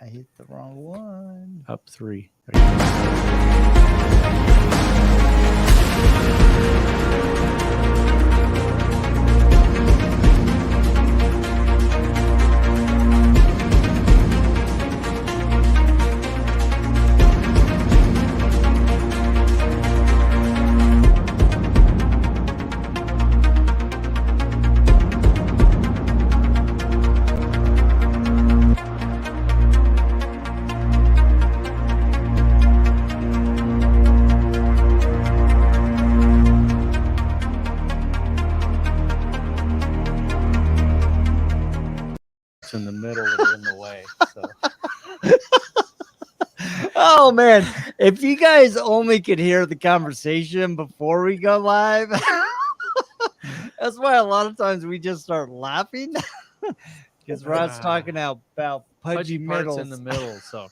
I hit the wrong one. Up 3. In the middle or in the way. So. Oh man, if you guys only could hear the conversation before we go live, that's why a lot of times we just start laughing because Rod's talking about pudgy parts middles in the middle. So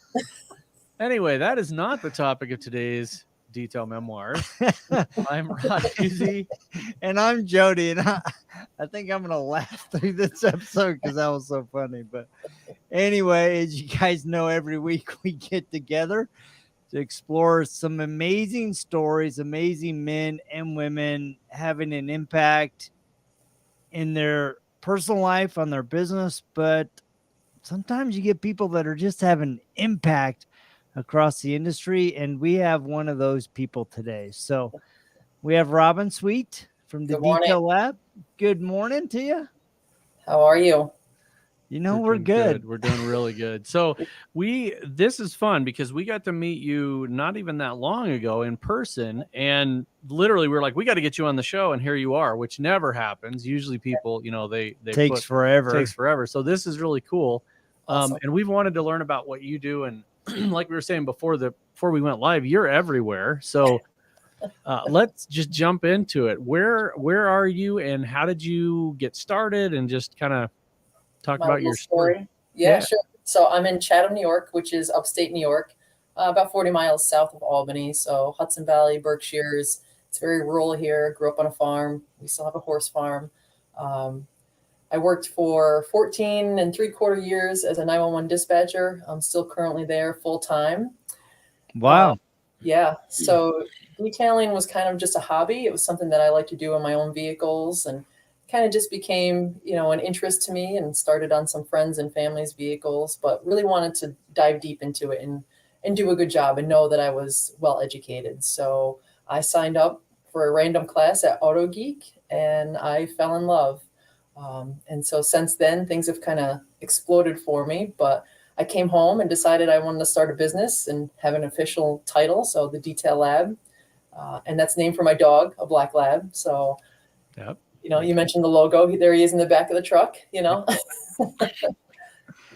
anyway, that is not the topic of today's detail memoirs. I'm Rod Puzey. And I'm Jody, and I think I'm gonna laugh through this episode because that was so funny. But anyway, as you guys know, every week we get together to explore some amazing stories, amazing men and women having an impact in their personal life, on their business, but sometimes you get people that are just having impact across the industry, and we have one of those people today. So we have Robyn Sweet from the Detail Lab. Good morning to you. How are you? You know, we're good. We're doing really good. So this is fun because we got to meet you not even that long ago in person. And literally we're like, we got to get you on the show. And here you are, which never happens. Usually people, you know, they takes forever. So this is really cool. Awesome. And we've wanted to learn about what you do. And like we were saying before we went live, you're everywhere. So let's just jump into it. Where are you and how did you get started, and just kind of talk about your story? Yeah, sure. So I'm in Chatham, New York, which is upstate New York, about 40 miles south of Albany. So Hudson Valley, Berkshires. It's very rural here. Grew up on a farm. We still have a horse farm. I worked for 14 and 3/4 years as a 911 dispatcher. I'm still currently there full time. Wow. Yeah. So detailing was kind of just a hobby. It was something that I like to do on my own vehicles, and kind of just became, an interest to me, and started on some friends and family's vehicles, but really wanted to dive deep into it and do a good job and know that I was well educated. So I signed up for a random class at Auto Geek, and I fell in love. And so since then, things have kind of exploded for me, but I came home and decided I wanted to start a business and have an official title. So the Detail Lab, and that's named for my dog, a black lab. So, yep. You mentioned the logo. There he is in the back of the truck,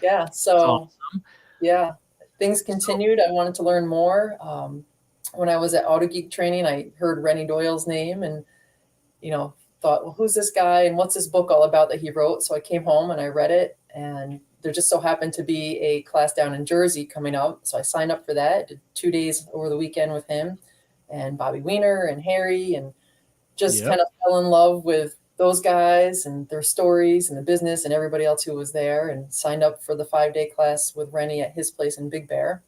Yeah. So, awesome. Yeah, things continued. I wanted to learn more. When I was at Auto Geek training, I heard Rennie Doyle's name and, thought, well, who's this guy and what's this book all about that he wrote? So I came home and I read it, and there just so happened to be a class down in Jersey coming up. So I signed up for that, did 2 days over the weekend with him and Bobby Weiner and Harry, and just kind of fell in love with those guys and their stories and the business and everybody else who was there, and signed up for the 5-day class with Rennie at his place in Big Bear.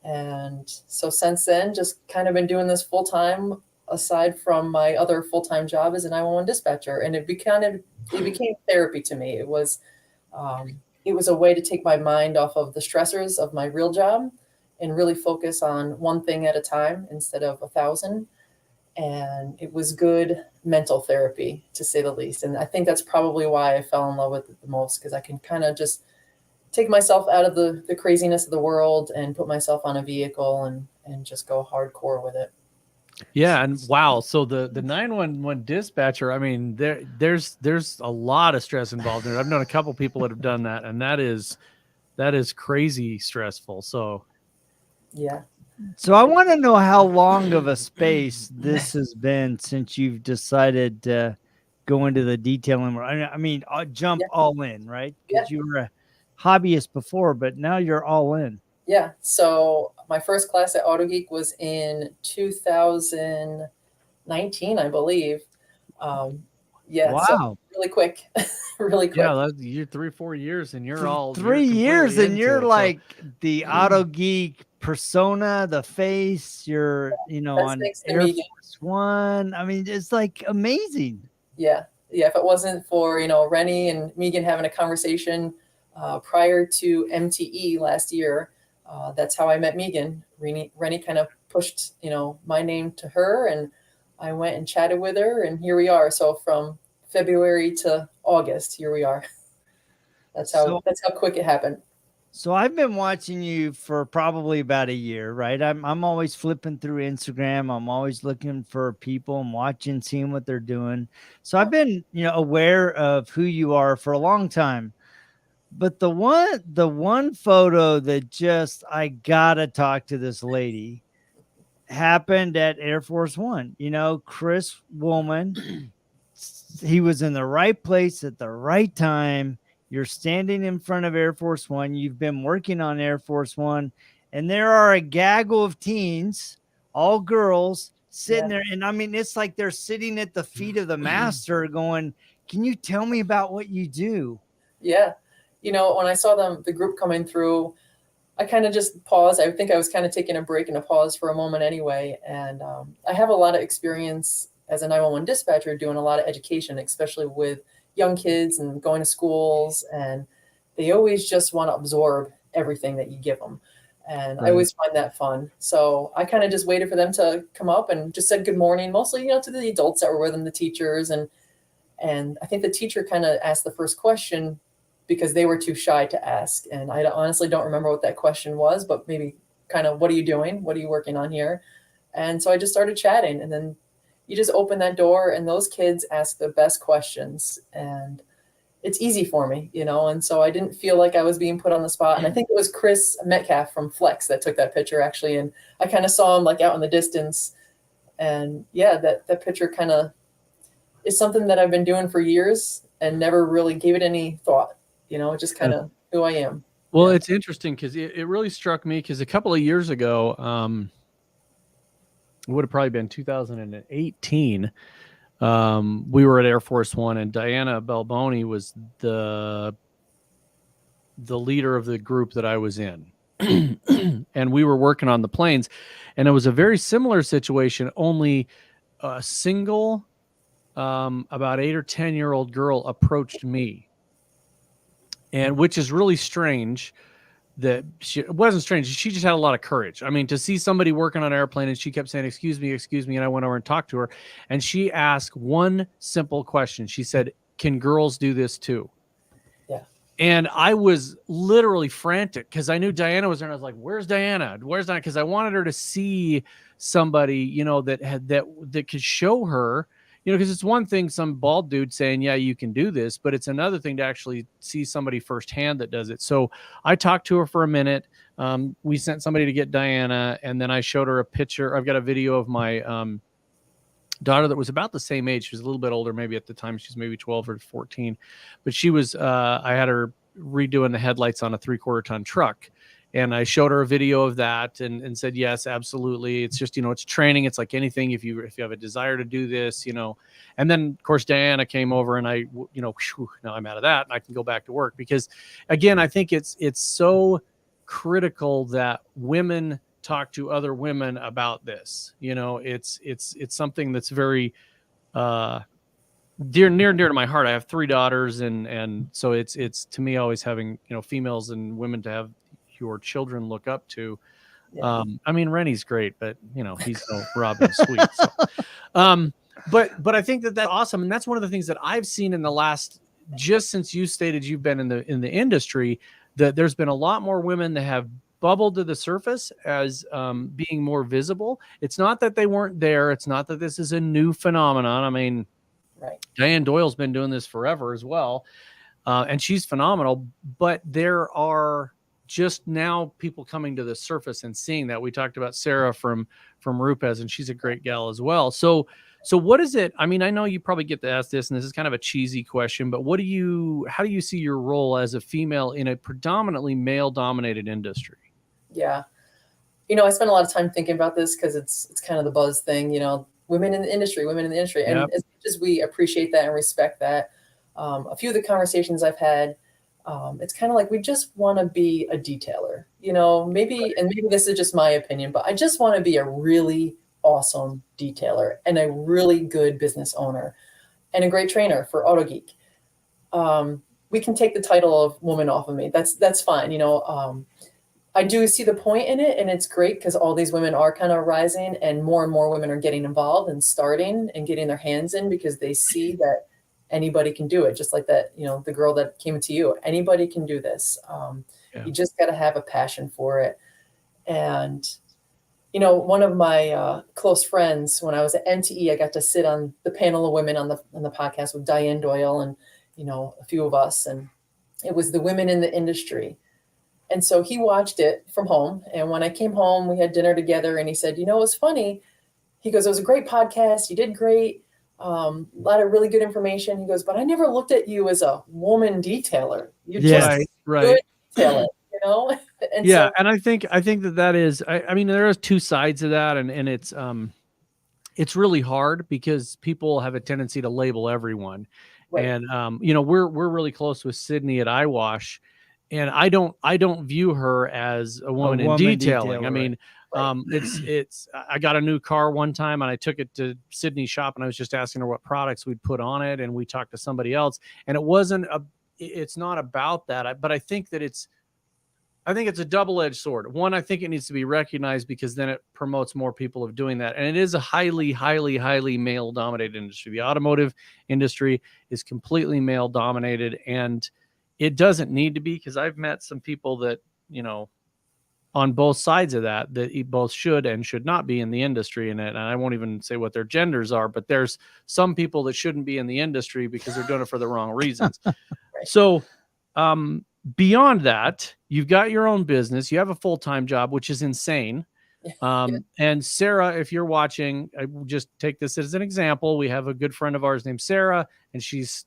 And so since then, just kind of been doing this full time, aside from my other full-time job as a 911 dispatcher. And it became therapy to me. It was a way to take my mind off of the stressors of my real job and really focus on one thing at a time instead of 1,000. And it was good mental therapy, to say the least. And I think that's probably why I fell in love with it the most, because I can kind of just take myself out of the craziness of the world and put myself on a vehicle and just go hardcore with it. Yeah. And wow. So the 911 dispatcher, I mean, there's a lot of stress involved in it. I've known a couple people that have done that, and that is crazy stressful. So, yeah. So I want to know how long of a space this has been since you've decided to go into the detailing. I mean, jump all in, right? Because you were a hobbyist before, but now you're all in. Yeah. So my first class at Auto Geek was in 2019, I believe. Yeah, so Wow. really quick, really quick. Yeah, you're 3-4 years, and you're all 3 you're years, completely and into you're it, so- like the auto geek persona, the face. You're, That's on thanks to Air Megan. Force One. I mean, it's like amazing. Yeah. If it wasn't for, Rennie and Megan having a conversation prior to MTE last year, that's how I met Megan. Rennie kind of pushed, my name to her, and I went and chatted with her, and here we are. So from February to August, here we are. That's how quick it happened. So I've been watching you for probably about a year, right? I'm always flipping through Instagram. I'm always looking for people and watching, seeing what they're doing. So I've been, aware of who you are for a long time. But the one photo that just, I gotta talk to this lady, happened at Air Force One. Chris Woolman, he was in the right place at the right time. You're standing in front of Air Force One. You've been working on Air Force One, and there are a gaggle of teens, all girls, sitting there. And I mean, it's like they're sitting at the feet of the master going, can you tell me about what you do? Yeah. When I saw the group coming through, I kind of just paused. I think I was kind of taking a break and a pause for a moment anyway. And I have a lot of experience as a 911 dispatcher doing a lot of education, especially with young kids and going to schools. And they always just want to absorb everything that you give them. And I always find that fun. So I kind of just waited for them to come up and just said good morning, mostly, to the adults that were with them, the teachers. And I think the teacher kind of asked the first question because they were too shy to ask. And I honestly don't remember what that question was, but maybe kind of, what are you doing? What are you working on here? And so I just started chatting, and then you just open that door and those kids ask the best questions, and it's easy for me, and so I didn't feel like I was being put on the spot. And I think it was Chris Metcalf from Flex that took that picture actually. And I kind of saw him like out in the distance, and yeah, that picture kind of is something that I've been doing for years and never really gave it any thought. Just kind of who I am. Well, it's interesting because it really struck me because a couple of years ago, it would have probably been 2018. We were at Air Force One, and Diana Balboni was the leader of the group that I was in. And we were working on the planes, and it was a very similar situation, only a single about 8 or 10-year-old girl approached me. And which is really strange. It wasn't strange. She just had a lot of courage. I mean, to see somebody working on an airplane, and she kept saying, excuse me. And I went over and talked to her, and she asked one simple question. She said, can girls do this too? Yeah. And I was literally frantic because I knew Diana was there. And I was like, where's Diana? Because I wanted her to see somebody, that could show her, because it's one thing, some bald dude saying, yeah, you can do this, but it's another thing to actually see somebody firsthand that does it. So I talked to her for a minute. We sent somebody to get Diana, and then I showed her a picture. I've got a video of my daughter that was about the same age. She was a little bit older, maybe at the time. She's maybe 12 or 14, but she was, I had her redoing the headlights on a 3/4 ton truck. And I showed her a video of that and said, yes, absolutely. It's just, it's training. It's like anything. If you have a desire to do this, and then of course, Diana came over, and I, now I'm out of that and I can go back to work, because again, I think it's so critical that women talk to other women about this. It's something that's very, near and dear to my heart. I have 3 daughters, and so it's to me always having, females and women to have your children look up to. Yeah. I mean, Rennie's great, but he's no Robyn Sweet. So. But I think that's awesome, and that's one of the things that I've seen in the last, just since you stated you've been in the industry, that there's been a lot more women that have bubbled to the surface as being more visible. It's not that they weren't there. It's not that this is a new phenomenon. I mean, right. Diane Doyle's been doing this forever as well, and she's phenomenal. But there are just now people coming to the surface and seeing that. We talked about Sarah from Rupes, and she's a great gal as well. So what is it? I mean, I know you probably get to ask this, and this is kind of a cheesy question, but how do you see your role as a female in a predominantly male dominated industry? Yeah. I spend a lot of time thinking about this because it's kind of the buzz thing, women in the industry, women in the industry. And Yep. as much as we appreciate that and respect that, a few of the conversations I've had, it's kind of like we just want to be a detailer, you know, maybe this is just my opinion, but I just want to be a really awesome detailer and a really good business owner and a great trainer for AutoGeek. We can take the title of woman off of me. That's fine. You know, I do see the point in it, and it's great because all these women are kind of rising and more women are getting involved and starting and getting their hands in because they see that anybody can do it. Just like that, you know, the girl that came to you, anybody can do this. You just got to have a passion for it. And, you know, one of my close friends, when I was at NTE, I got to sit on the panel of women on the podcast with Diane Doyle and, you know, a few of us, and it was the women in the industry. And so he watched it from home. And when I came home, we had dinner together, and he said, you know, it was funny. He goes, it was a great podcast. You did great. A lot of really good information. He goes, but I never looked at you as a woman detailer. You're just a good detailer, you know? And yeah. So, and I think that is, I mean, there are two sides of that, and it's really hard because people have a tendency to label everyone. Right. And, you know, we're really close with Sydney at Eyewash, and I don't view her as a woman in detailing. I mean, it's I got a new car one time and I took it to Sydney's shop and I was just asking her what products we'd put on it, and we talked to somebody else, and it's not about that. But I think that it's a double-edged sword. One, I think it needs to be recognized because then it promotes more people of doing that. And it is a highly, highly, highly male-dominated industry. The automotive industry is completely male-dominated, and it doesn't need to be, because I've met some people that, you know, on both sides of that both should and should not be in the industry. And I won't even say what their genders are, but there's some people that shouldn't be in the industry because they're doing it for the wrong reasons. So, beyond that, you've got your own business. You have a full-time job, which is insane. And Sarah, if you're watching, I will just take this as an example. We have a good friend of ours named Sarah, and she's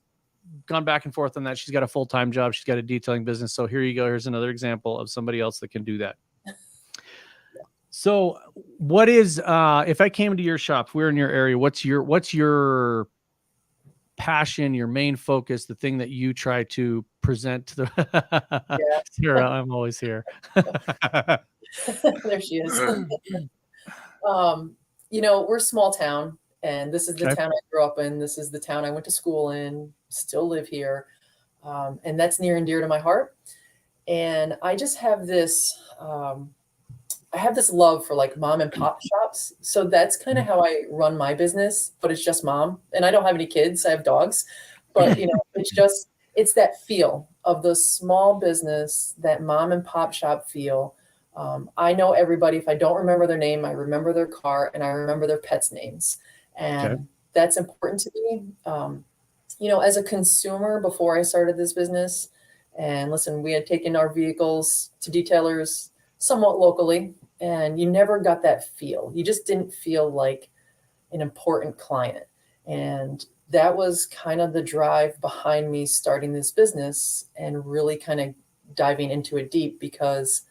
gone back and forth on that. She's got a full-time job. She's got a detailing business. So here you go. Here's another example of somebody else that can do that. So what is, if I came to your shop, if we're in your area, what's your passion, your main focus, the thing that you try to present to the Sarah, I'm always here. There she is. You know, we're a small town, and this is the town I grew up in. This is the town I went to school in, still live here. And that's near and dear to my heart. And I just have this, I have this love for like mom and pop shops. So that's kind of how I run my business, but it's just mom. And I don't have any kids. I have dogs, but you know, it's that feel of the small business, that mom and pop shop feel. I know everybody. If I don't remember their name, I remember their car and I remember their pets' names. And that's important to me. You know, as a consumer, before I started this business, and listen, we had taken our vehicles to detailers somewhat locally, and you never got that feel. You just didn't feel like an important client. And that was kind of the drive behind me starting this business and really kind of diving into it deep, because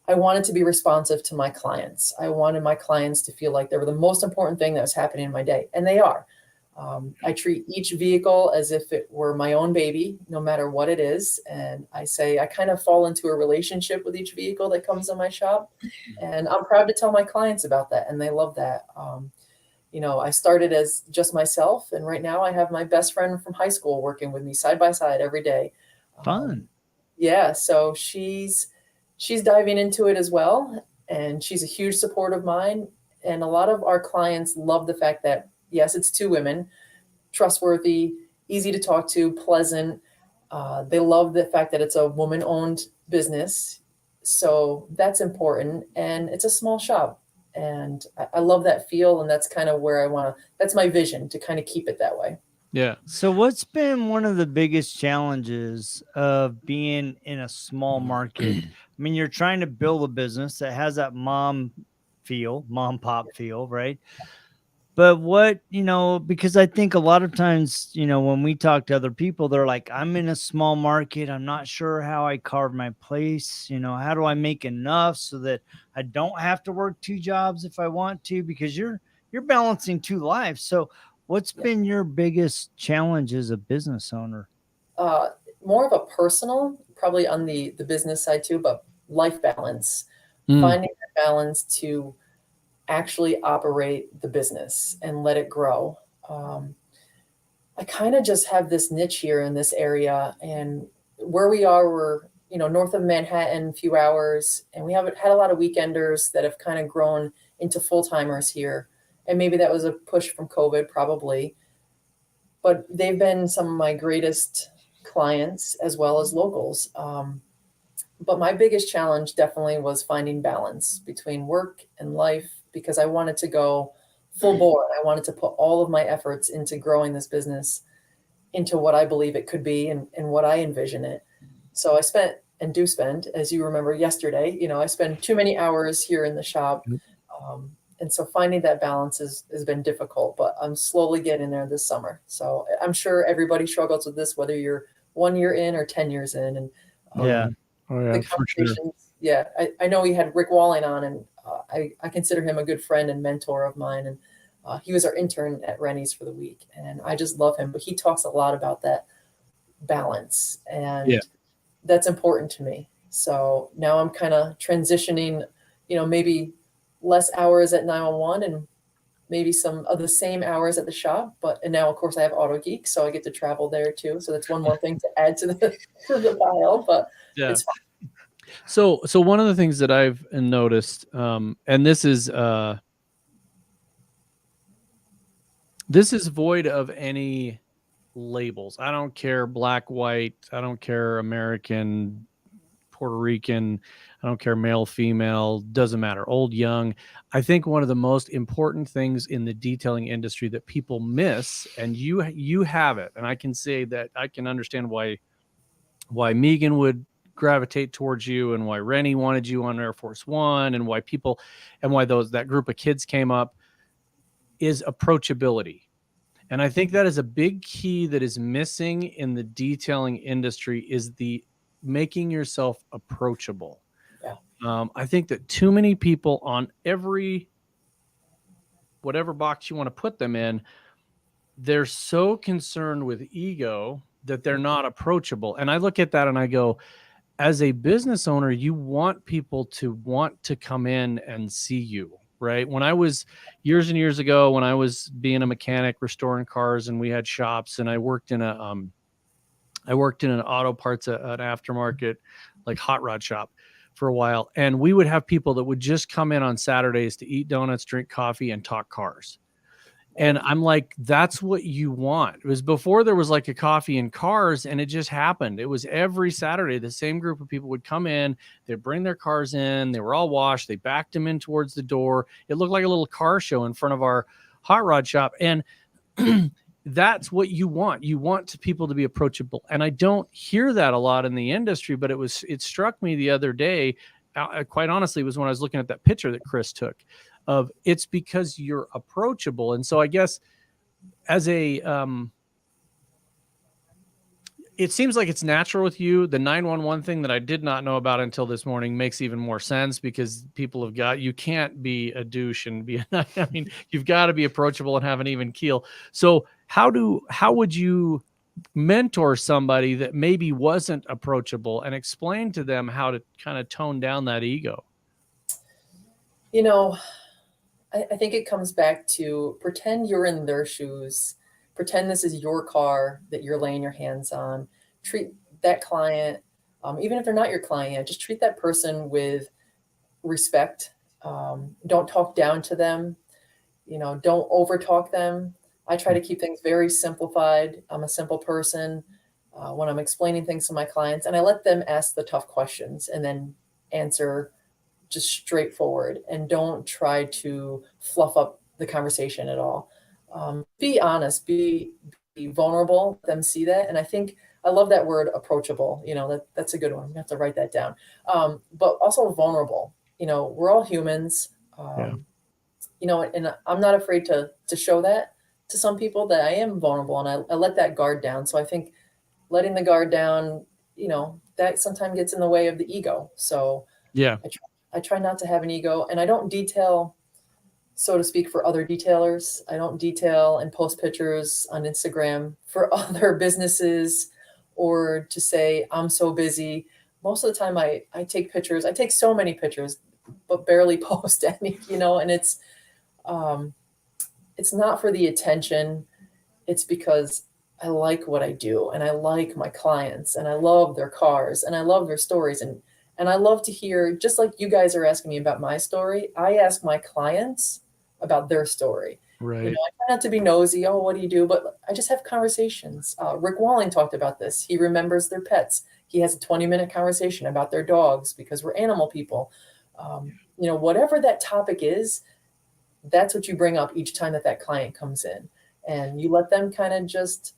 I wanted to be responsive to my clients. I wanted my clients to feel like they were the most important thing that was happening in my day, and they are. I treat each vehicle as if it were my own baby, no matter what it is. And I say I kind of fall into a relationship with each vehicle that comes in my shop. And I'm proud to tell my clients about that, and they love that. You know, I started as just myself, and right now I have my best friend from high school working with me side by side every day. Fun. Yeah, so she's diving into it as well, and she's a huge support of mine. And a lot of our clients love the fact that, yes, it's two women, trustworthy, easy to talk to, pleasant. They love the fact that it's a woman-owned business. So that's important. And it's a small shop. And I love that feel. And that's kind of where that's my vision, to kind of keep it that way. Yeah. So what's been one of the biggest challenges of being in a small market? I mean, you're trying to build a business that has that mom pop feel, right? But what, you know, because I think a lot of times, you know, when we talk to other people, they're like, I'm in a small market. I'm not sure how I carve my place. You know, how do I make enough so that I don't have to work two jobs if I want to? Because you're you're balancing two lives. So what's been your biggest challenge as a business owner? More of a personal, probably on the business side too, but life balance, finding that balance to actually operate the business and let it grow. I kind of just have this niche here in this area, and where we are, we're, north of Manhattan, few hours, and we haven't had a lot of weekenders that have kind of grown into full-timers here. And maybe that was a push from COVID, probably, but they've been some of my greatest clients as well as locals. But my biggest challenge definitely was finding balance between work and life, because I wanted to go full bore. I wanted to put all of my efforts into growing this business into what I believe it could be and what I envision it. So I spent and do spend, as you remember yesterday, I spend too many hours here in the shop. And so finding that balance has been difficult, but I'm slowly getting there this summer. So I'm sure everybody struggles with this, whether you're 1 year in or 10 years in. And Yeah. the conversations, I know we had Rick Walling on, and I consider him a good friend and mentor of mine. And he was our intern at Rennie's for the week, and I just love him. But he talks a lot about that balance, and that's important to me. So now I'm kind of transitioning, maybe less hours at 911 and maybe some of the same hours at the shop. And now, of course, I have Auto Geek, so I get to travel there too. So that's one more thing to add to the pile. But it's fine. So one of the things that I've noticed, and this is void of any labels. I don't care black, white. I don't care American, Puerto Rican. I don't care male, female. Doesn't matter. Old, young. I think one of the most important things in the detailing industry that people miss, and you have it, and I can say that I can understand why Megan would gravitate towards you, and why Rennie wanted you on Air Force One, and why that group of kids came up, is approachability. And I think that is a big key that is missing in the detailing industry, is the making yourself approachable. I think that too many people on whatever box you want to put them in, they're so concerned with ego that they're not approachable. And I look at that and I go, as a business owner, you want people to want to come in and see you, right? When I was years and years ago, when I was being a mechanic restoring cars, and we had shops, and I worked in an auto parts, an aftermarket, like hot rod shop for a while. And we would have people that would just come in on Saturdays to eat donuts, drink coffee, and talk cars. And I'm like, that's what you want. It was before there was like a coffee and cars, and it just happened. It was every Saturday, the same group of people would come in, they'd bring their cars in, they were all washed, they backed them in towards the door. It looked like a little car show in front of our hot rod shop. And that's what you want. You want people to be approachable. And I don't hear that a lot in the industry, but it struck me the other day, quite honestly, was when I was looking at that picture that Chris took, of it's because you're approachable. And so I guess as it seems like it's natural with you. The 911 thing that I did not know about until this morning makes even more sense, because you can't be a douche and be, I mean, you've got to be approachable and have an even keel. So how would you mentor somebody that maybe wasn't approachable and explain to them how to kind of tone down that ego? I think it comes back to pretend you're in their shoes. Pretend this is your car that you're laying your hands on. Treat that client, even if they're not your client, just treat that person with respect. Don't talk down to them. Don't overtalk them. I try to keep things very simplified. I'm a simple person when I'm explaining things to my clients, and I let them ask the tough questions and then answer just straightforward, and don't try to fluff up the conversation at all. Be honest, be vulnerable, let them see that. And I think I love that word, approachable. That's a good one. You have to write that down. But also vulnerable. We're all humans. And I'm not afraid to show that to some people, that I am vulnerable, and I let that guard down. So I think letting the guard down, that sometimes gets in the way of the ego. So yeah, I try not to have an ego, and I don't detail so to speak, for other detailers. I don't detail and post pictures on Instagram for other businesses or to say I'm so busy. Most of the time I take pictures. I take so many pictures, but barely post any, and it's not for the attention. It's because I like what I do and I like my clients and I love their cars and I love their stories. And I love to hear, just like you guys are asking me about my story, I ask my clients about their story. Right. I try not to be nosy. Oh, what do you do? But I just have conversations. Rick Walling talked about this. He remembers their pets. He has a 20-minute conversation about their dogs because we're animal people. Whatever that topic is, that's what you bring up each time that client comes in. And you let them kind of just,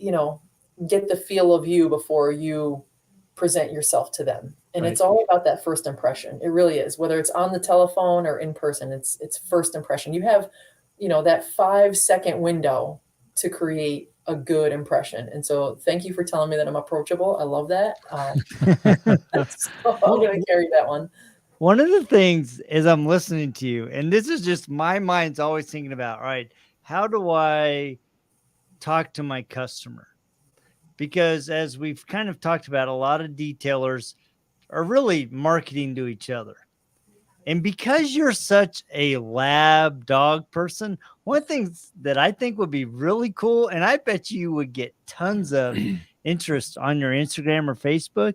get the feel of you before you present yourself to them. And Right. It's all about that first impression. It really is. Whether it's on the telephone or in person, it's first impression. You have, that 5-second window to create a good impression. And so thank you for telling me that I'm approachable. I love that. So I'm going to carry that one. One of the things as I'm listening to you, and this is just my mind's always thinking about, all right, how do I talk to my customer? Because as we've kind of talked about, a lot of detailers are really marketing to each other. And because you're such a lab dog person, one thing that I think would be really cool, and I bet you would get tons of interest on your Instagram or Facebook,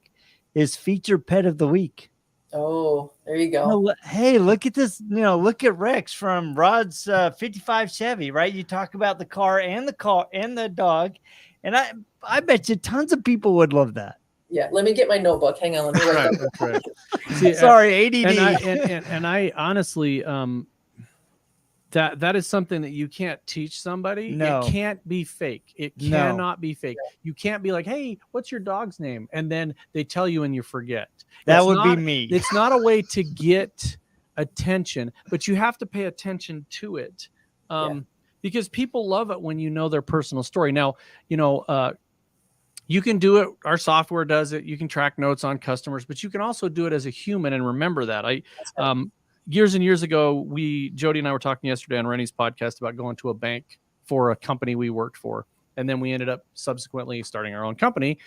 is feature pet of the week. Oh, there you go. Hey, look at this. Look at Rex from Rod's 55 Chevy, right? You talk about the car and the dog. And I bet you tons of people would love that. Yeah, let me get my notebook. Hang on, let me write that down. Right. See, sorry, ADD. And I honestly, that is something that you can't teach somebody. No. It can't be fake. It cannot be fake. Yeah. You can't be like, hey, what's your dog's name? And then they tell you and you forget. That would be me. It's not a way to get attention, but you have to pay attention to it. Because people love it when you know their personal story. Now, you can do it. Our software does it. You can track notes on customers, but you can also do it as a human and remember that. Years and years ago, Jody and I were talking yesterday on Rennie's podcast about going to a bank for a company we worked for. And then we ended up subsequently starting our own company.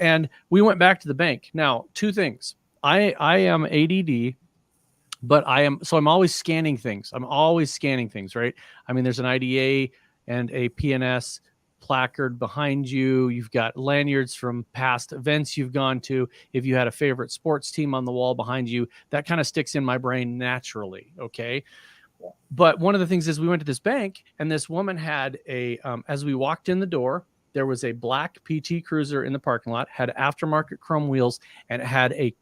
And we went back to the bank. Now, two things. I am ADD, but I'm always scanning things. Right? I mean, there's an IDA and a PNS placard behind you. You've got lanyards from past events you've gone to. If you had a favorite sports team on the wall behind you, that kind of sticks in my brain naturally. Okay. But one of the things is we went to this bank and this woman had as we walked in the door, there was a black PT Cruiser in the parking lot, had aftermarket chrome wheels, and it had a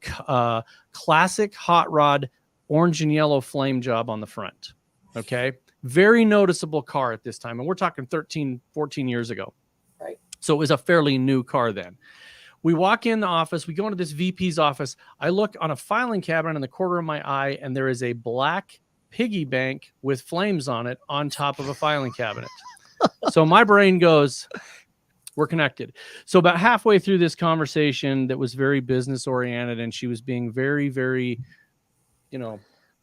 classic hot rod orange and yellow flame job on the front. Okay. Very noticeable car at this time. And we're talking 13, 14 years ago. Right. So it was a fairly new car then. We walk in the office. We go into this VP's office. I look on a filing cabinet in the corner of my eye, and there is a black piggy bank with flames on it on top of a filing cabinet. So my brain goes, we're connected. So about halfway through this conversation that was very business oriented, and she was being very, very,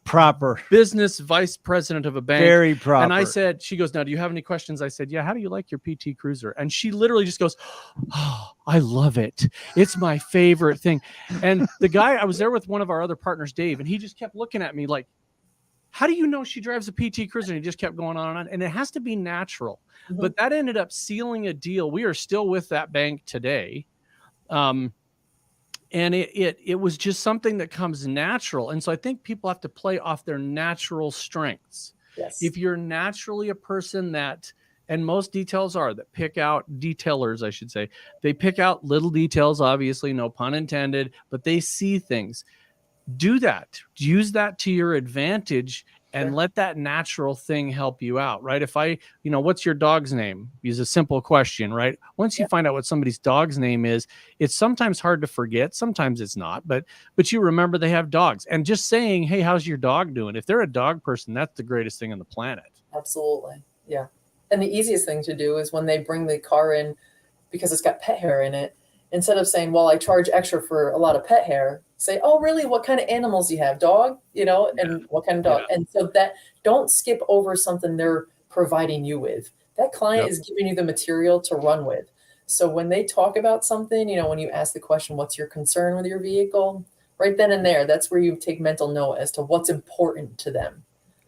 proper business vice president of a bank. Very proper. And I said, she goes, now, do you have any questions? I said, yeah. How do you like your PT Cruiser? And she literally just goes, oh, I love it. It's my favorite thing. And the guy, I was there with one of our other partners, Dave, and he just kept looking at me like, how do you know she drives a PT Cruiser? And he just kept going on and on. And it has to be natural. Mm-hmm. But that ended up sealing a deal. We are still with that bank today. And it was just something that comes natural. And so I think people have to play off their natural strengths. Yes. If you're naturally a person that, and most detailers pick out, detailers, I should say, they pick out little details, obviously, no pun intended, but they see things. Do that. Use that to your advantage and let that natural thing help you out, right? If what's your dog's name? Is a simple question, right? Once you find out what somebody's dog's name is, it's sometimes hard to forget. Sometimes it's not, but you remember they have dogs. And just saying, hey, how's your dog doing? If they're a dog person, that's the greatest thing on the planet. Absolutely. Yeah. And the easiest thing to do is when they bring the car in, because it's got pet hair in it, instead of saying, well, I charge extra for a lot of pet hair, say, oh, really? What kind of animals do you have? Dog, and what kind of dog? Yeah. And so that don't skip over something they're providing you with. That client is giving you the material to run with. So when they talk about something, when you ask the question, what's your concern with your vehicle? Right then and there, that's where you take mental note as to what's important to them.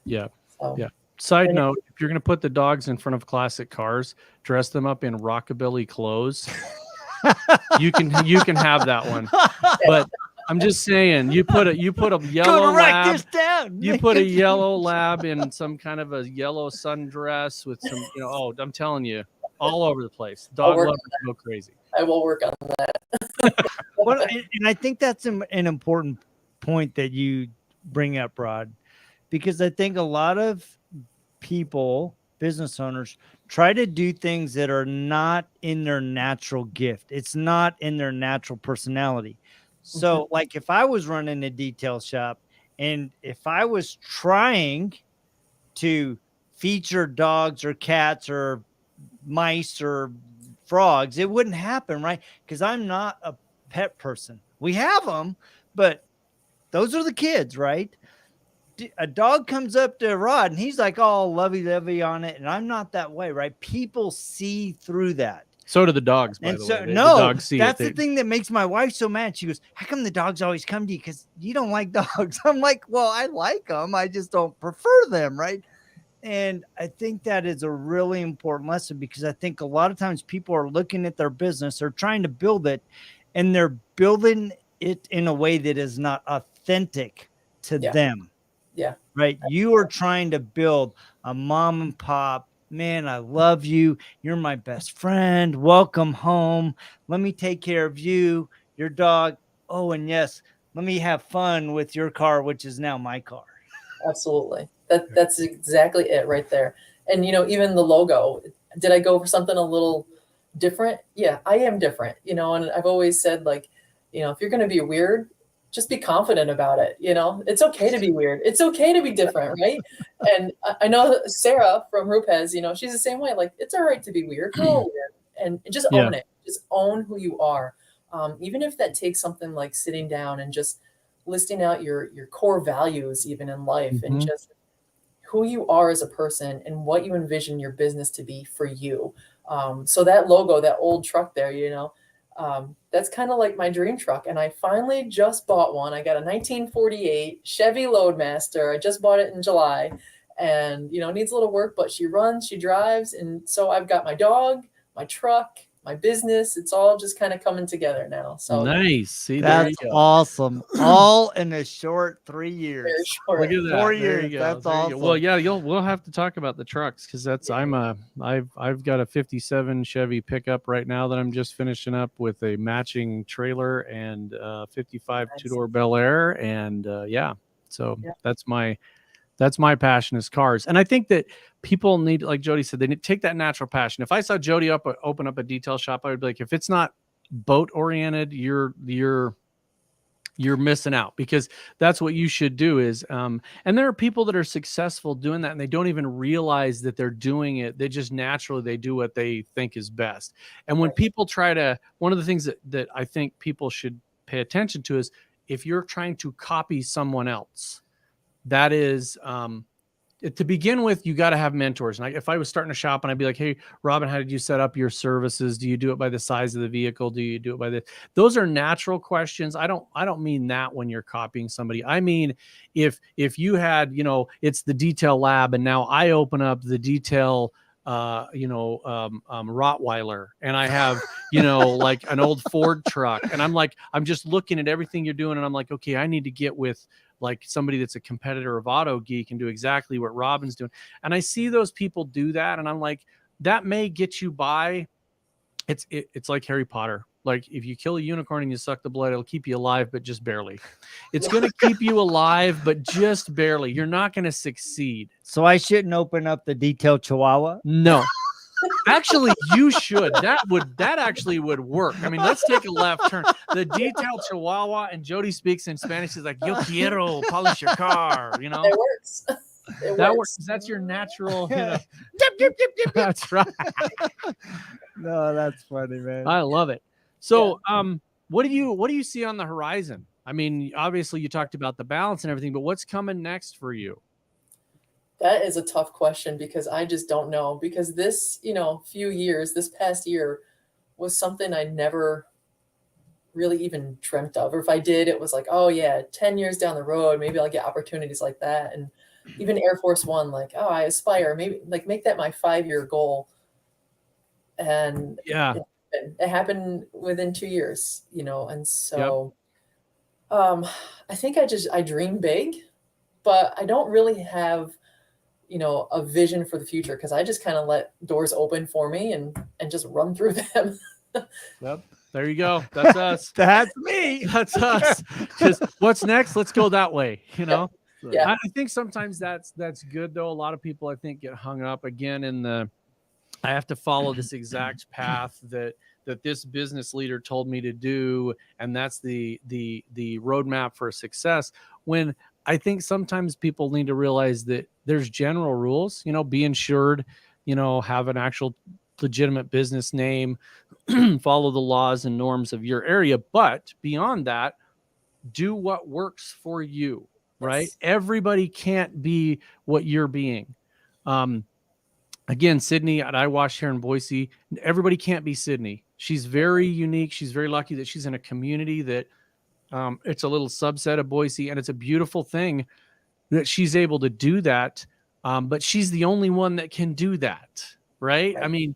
Yeah. So, yeah. Side note, if you're going to put the dogs in front of classic cars, dress them up in rockabilly clothes. you can have that one. But I'm just saying, you put a yellow lab. You put a yellow lab in some kind of a yellow sundress with some, I'm telling you, all over the place. Dog lovers go crazy. I will work on that. Well, and I think that's an important point that you bring up, Rod, because I think a lot of people, business owners, try to do things that are not in their natural gift. It's not in their natural personality. So like if I was running a detail shop and if I was trying to feature dogs or cats or mice or frogs, it wouldn't happen, right? Because I'm not a pet person. We have them, but those are the kids, right? A dog comes up to Rod and he's like all lovey-dovey on it, and I'm not that way, right? People see through that. So do the dogs, by and the so, way. No, the dogs see that's the thing that makes my wife so mad. She goes, how come the dogs always come to you? Because you don't like dogs. I'm like, well, I like them. I just don't prefer them, right? And I think that is a really important lesson, because I think a lot of times people are looking at their business, they're trying to build it, and they're building it in a way that is not authentic to them. Yeah. Right. You are trying to build a mom and pop. Man, I love you. You're my best friend. Welcome home. Let me take care of you, your dog. Oh, and yes, let me have fun with your car, which is now my car. Absolutely. That's exactly it right there. And, even the logo, did I go for something a little different? Yeah, I am different, and I've always said, like, if you're going to be weird, just be confident about it. It's okay to be weird. It's okay to be different. Right. And I know Sarah from Rupez, she's the same way. Like, it's all right to be weird. We're all weird. And just own it. Just own who you are. Even if that takes something like sitting down and just listing out your core values, even in life, and just who you are as a person and what you envision your business to be for you. So that logo, that old truck there, that's kind of like my dream truck. And I finally just bought one. I got a 1948 Chevy Loadmaster. I just bought it in July, and, needs a little work, but she runs, she drives. And so I've got my dog, my truck, my business. It's all just kind of coming together now. So nice. See, that's awesome. All in a short 3 years. Very short. Look at that. 4 years. That's awesome. Well, yeah, we'll have to talk about the trucks, because that's I've got a 57 Chevy pickup right now that I'm just finishing up with a matching trailer and 55 two-door Bel Air, and that's my passion is cars. And I think that people need, like Jody said, they need to take that natural passion. If I saw Jody open up a detail shop, I would be like, if it's not boat oriented, you're missing out, because that's what you should do is, and there are people that are successful doing that and they don't even realize that they're doing it. They just naturally, they do what they think is best. And when people one of the things that I think people should pay attention to is, if you're trying to copy someone else, that is, to begin with, you got to have mentors. And if I was starting a shop and I'd be like, hey, Robyn, how did you set up your services? Do you do it by the size of the vehicle? Do you do it by the, those are natural questions. I don't mean that when you're copying somebody. I mean, if you had, it's the detail lab, and now I open up the detail, Rottweiler, and I have, like an old Ford truck, and I'm just looking at everything you're doing, and I'm like, okay, I need to get with like somebody that's a competitor of Auto Geek and do exactly what Robyn's doing. And I see those people do that, and I'm like, that may get you by. It's like Harry Potter. Like, if you kill a unicorn and you suck the blood, it'll keep you alive, but just barely. It's going to keep you alive, but just barely. You're not going to succeed. So I shouldn't open up the detailed Chihuahua? No. Actually, you should. That actually would work. I mean, let's take a left turn. The detailed Chihuahua, and Jody speaks in Spanish. She's like, yo quiero polish your car, It works. That works. That's your natural, Yip, yip, yip, yip. That's right. No, that's funny, man. I love it. So, what do you see on the horizon? I mean, obviously you talked about the balance and everything, but what's coming next for you? That is a tough question because I just don't know. Because this, this past year was something I never really even dreamt of. Or if I did, it was like, oh yeah, 10 years down the road, maybe I'll get opportunities like that. And even Air Force One, like, oh, I aspire, maybe like make that my 5-year goal. And Yeah. it happened within 2 years, and so I think I dream big, but I don't really have, a vision for the future because I just kind of let doors open for me and just run through them. Yep. There you go. That's us. That's me. That's us. Just what's next? Let's go that way. Yeah. I think sometimes that's good though. A lot of people I think get hung up again in I have to follow this exact path that this business leader told me to do, and that's the roadmap for success. When I think sometimes people need to realize that there's general rules, be insured, have an actual legitimate business name, follow the laws and norms of your area. But beyond that, do what works for you, right? Yes. Everybody can't be what you're being. Again, Sydney at iWash here in Boise, everybody can't be Sydney. She's very unique. She's very lucky that she's in a community that it's a little subset of Boise, and it's a beautiful thing that she's able to do that. But she's the only one that can do that, right? I mean,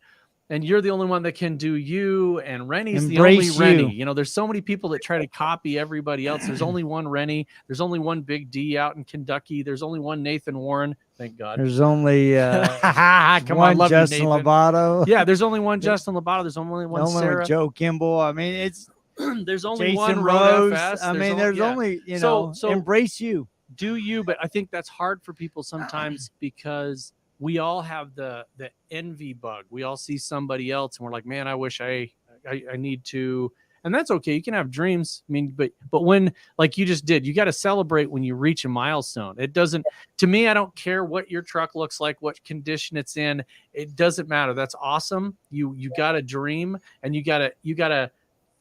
and you're the only one that can do you, and Rennie's Embrace the only you. Rennie. There's so many people that try to copy everybody else. There's only one Rennie. There's only one Big D out in Kentucky. There's only one Nathan Warren. Thank God. There's only Come one on, love Justin you, Nathan. Lovato. Yeah, there's only one Justin Lovato. There's only one Sarah. Joe Kimball. I mean, it's there's only Jason one Rose. Road FS. I mean, there's only So embrace you. Do you? But I think that's hard for people sometimes because we all have the envy bug. We all see somebody else and we're like, man, I wish I need to. And that's okay. You can have dreams. I mean, but when, like you just did, you got to celebrate when you reach a milestone. It doesn't, to me, I don't care what your truck looks like, what condition it's in. It doesn't matter. That's awesome. You got a dream, and you gotta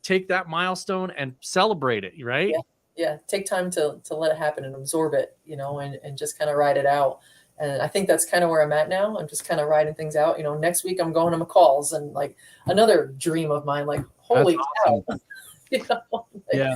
take that milestone and celebrate it. Right. Yeah. Take time to let it happen and absorb it, and just kind of ride it out. And I think that's kind of where I'm at now. I'm just kind of riding things out. Next week I'm going to McCall's, and like another dream of mine, like, holy cow.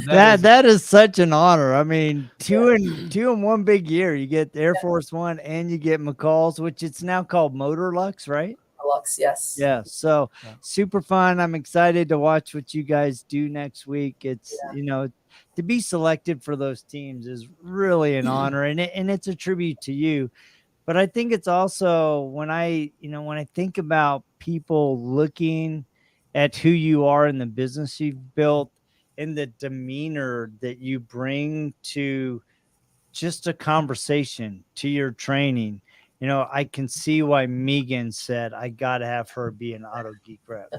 That is such an honor. I mean, two in one big year. You get Air Force One and you get McCall's, which it's now called Motor Lux, right? Lux, yes. Yeah. So super fun. I'm excited to watch what you guys do next week. It's to be selected for those teams is really an honor, and it's a tribute to you. But I think it's also when I think about people looking at who you are in the business you've built and the demeanor that you bring to just a conversation, to your training, I can see why Megan said, I got to have her be an Auto Geek rep.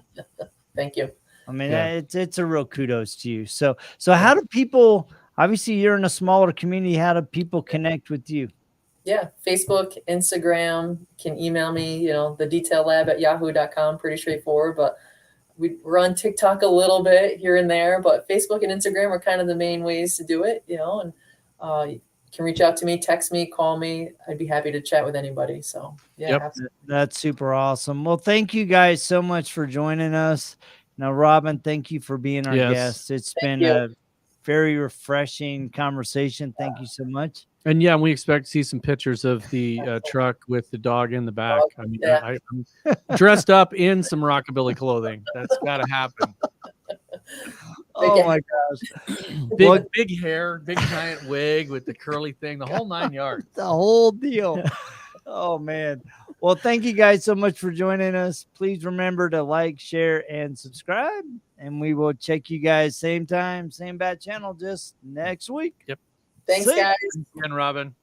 Thank you. I mean, it's a real kudos to you. So how do people, obviously you're in a smaller community, how do people connect with you? Yeah, Facebook, Instagram, can email me, the detaillab@yahoo.com, pretty straightforward, but we're on TikTok a little bit here and there, but Facebook and Instagram are kind of the main ways to do it, and you can reach out to me, text me, call me. I'd be happy to chat with anybody. So That's super awesome. Well, thank you guys so much for joining us. Now, Robyn, thank you for being our guest. It's been a very refreshing conversation. Thank you so much. And we expect to see some pictures of the truck with the dog in the back. I mean, I'm dressed up in some rockabilly clothing. That's got to happen. Oh my gosh. Big hair, big giant wig with the curly thing, the whole 9 yards. The whole deal. Oh man. Well, thank you guys so much for joining us. Please remember to like, share, and subscribe. And we will check you guys same time, same bat channel, just next week. Thanks, guys. Thanks again, Robyn.